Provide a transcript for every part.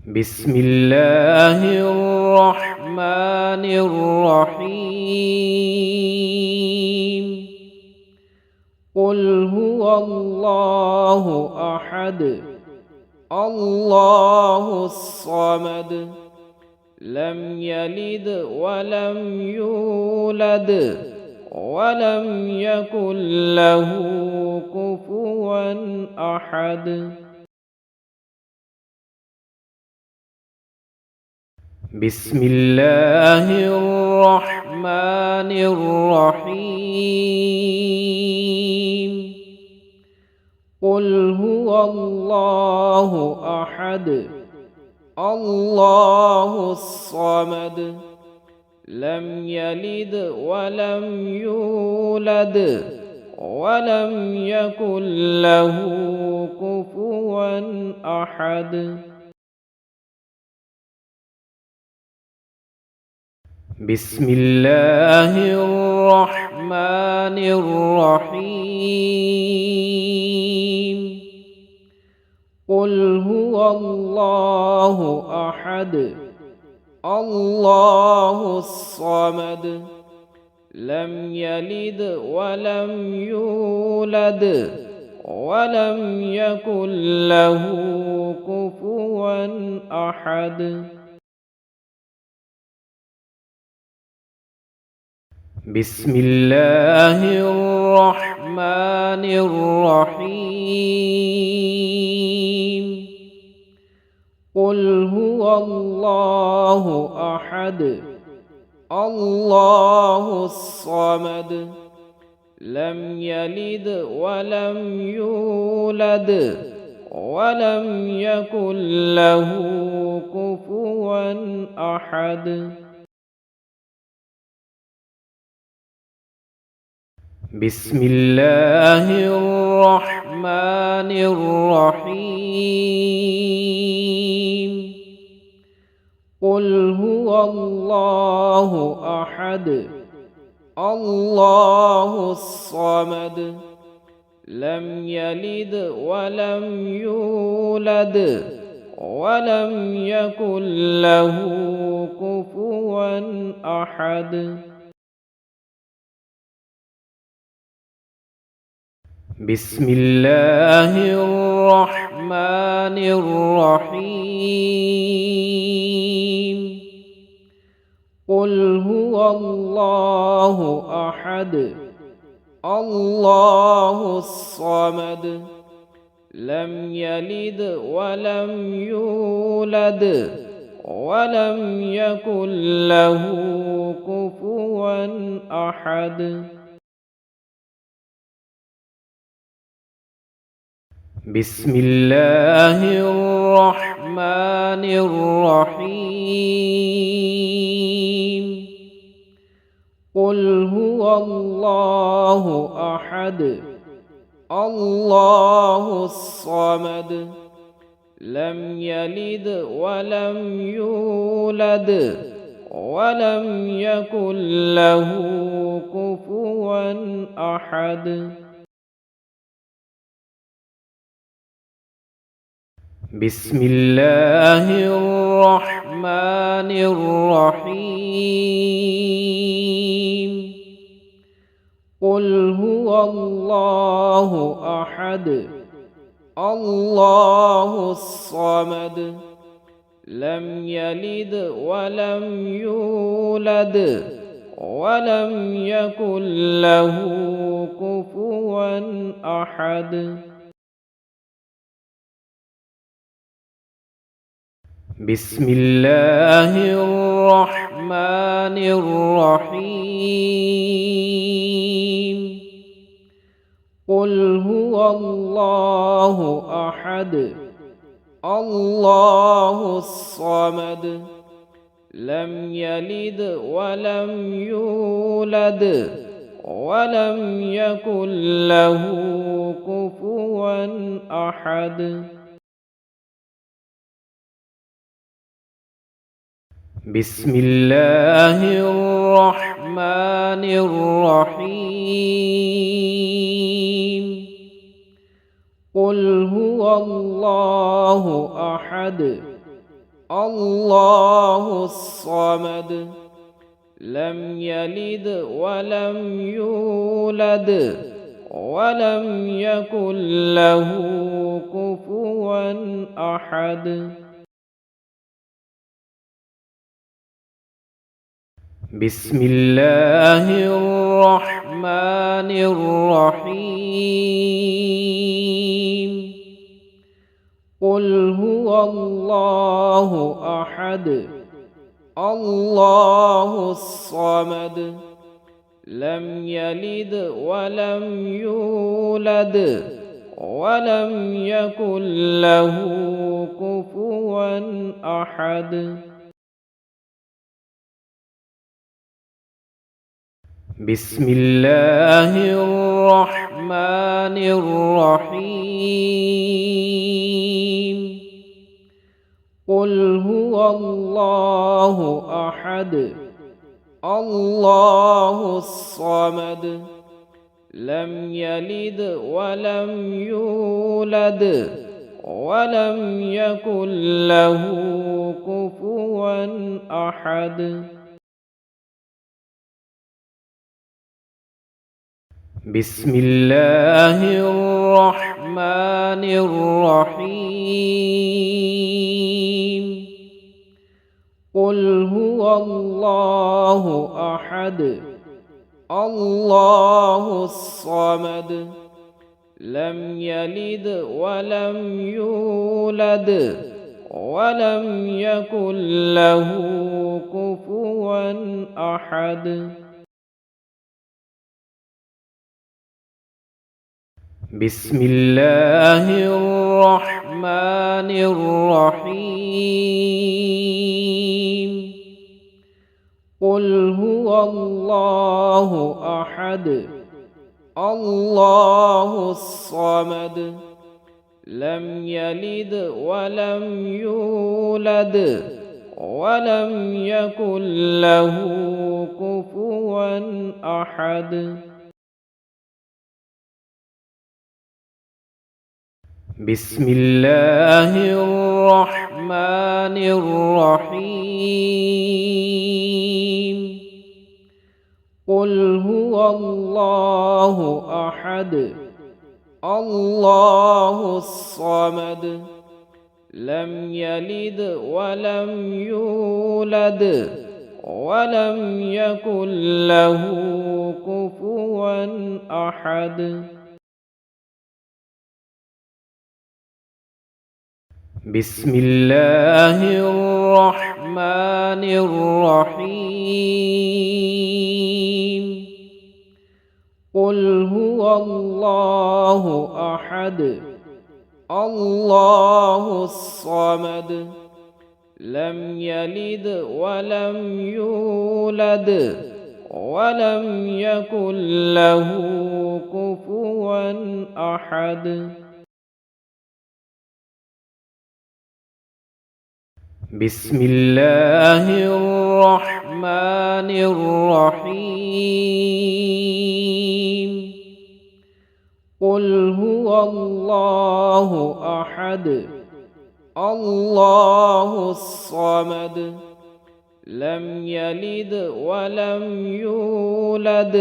بسم الله الرحمن الرحيم قل هو الله أحد الله الصمد لم يلد ولم يولد ولم يكن له كفوا أحد بسم الله الرحمن الرحيم قل هو الله أحد الله الصمد لم يلد ولم يولد ولم يكن له كفوا أحد بسم الله الرحمن الرحيم قل هو الله أحد الله الصمد لم يلد ولم يولد ولم يكن له كفوا أحد بسم الله الرحمن الرحيم قل هو الله أحد الله الصمد لم يلد ولم يولد ولم يكن له كفوا أحد بسم الله الرحمن الرحيم قل هو الله أحد الله الصمد لم يلد ولم يولد ولم يكن له كفوا أحد بسم الله الرحمن الرحيم قل هو الله أحد الله الصمد لم يلد ولم يولد ولم يكن له كفوا أحد بسم الله الرحمن الرحيم قل هو الله أحد الله الصمد لم يلد ولم يولد ولم يكن له كفوا أحد بسم الله الرحمن الرحيم قل هو الله أحد الله الصمد لم يلد ولم يولد ولم يكن له كفوا أحد بسم الله الرحمن الرحيم قل هو الله أحد الله الصمد لم يلد ولم يولد ولم يكن له كفوا أحد بسم الله الرحمن الرحيم قل هو الله أحد الله الصمد لم يلد ولم يولد ولم يكن له كفوا أحد. بسم الله الرحمن الرحيم. قل هو الله أحد الله الصمد لم يلد ولم يولد ولم يكن له كفوا أحد. بسم الله الرحمن الرحيم. قل هو الله أحد الله الصمد لم يلد ولم يولد ولم يكن له كفوا أحد. بسم الله الرحمن الرحيم. قل هو الله أحد الله الصمد لم يلد ولم يولد ولم يكن له كفوا أحد. بسم الله الرحمن الرحيم. قل هو الله أحد الله الصمد لم يلد ولم يولد ولم يكن له كفوا أحد. بسم الله الرحمن الرحيم. قل هو الله أحد الله الصمد لم يلد ولم يولد ولم يكن له كفوا أحد. بسم الله الرحمن الرحيم. قل هو الله أحد الله الصمد لم يلد ولم يولد ولم يكن له كفوا أحد. بسم الله الرحمن الرحيم. قل هو الله أحد الله الصمد لم يلد ولم يولد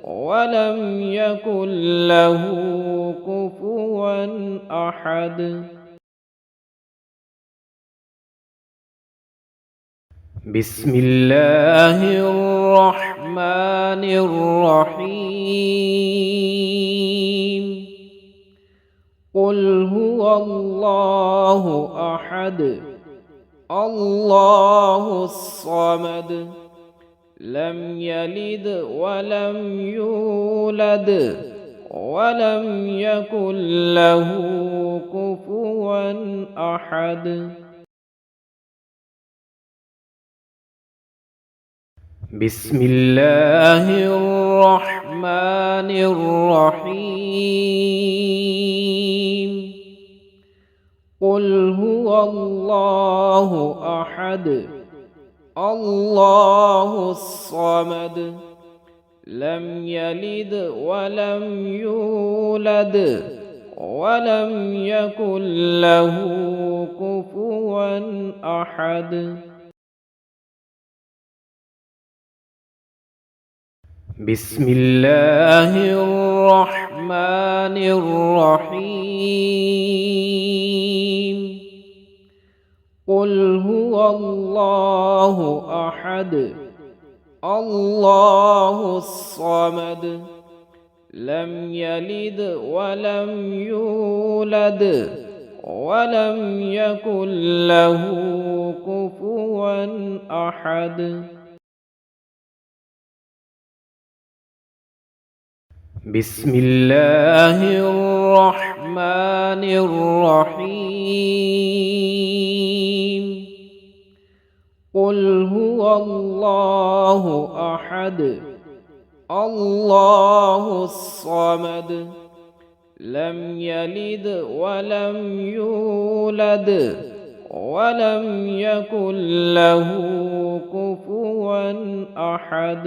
ولم يكن له كفوا أحد. بسم الله الرحمن الرحيم. قل هو الله أحد الله الصمد لم يلد ولم يولد ولم يكن له كفوا أحد. بسم الله الرحمن الرحيم. قل هو الله أحد الله الصمد لم يلد ولم يولد ولم يكن له كفوا أحد. بسم الله الرحمن الرحيم. قل هو الله أحد الله الصمد لم يلد ولم يولد ولم يكن له كفوا أحد. بسم الله الرحمن الرحيم. قل هو الله أحد الله الصمد لم يلد ولم يولد ولم يكن له كفوا أحد.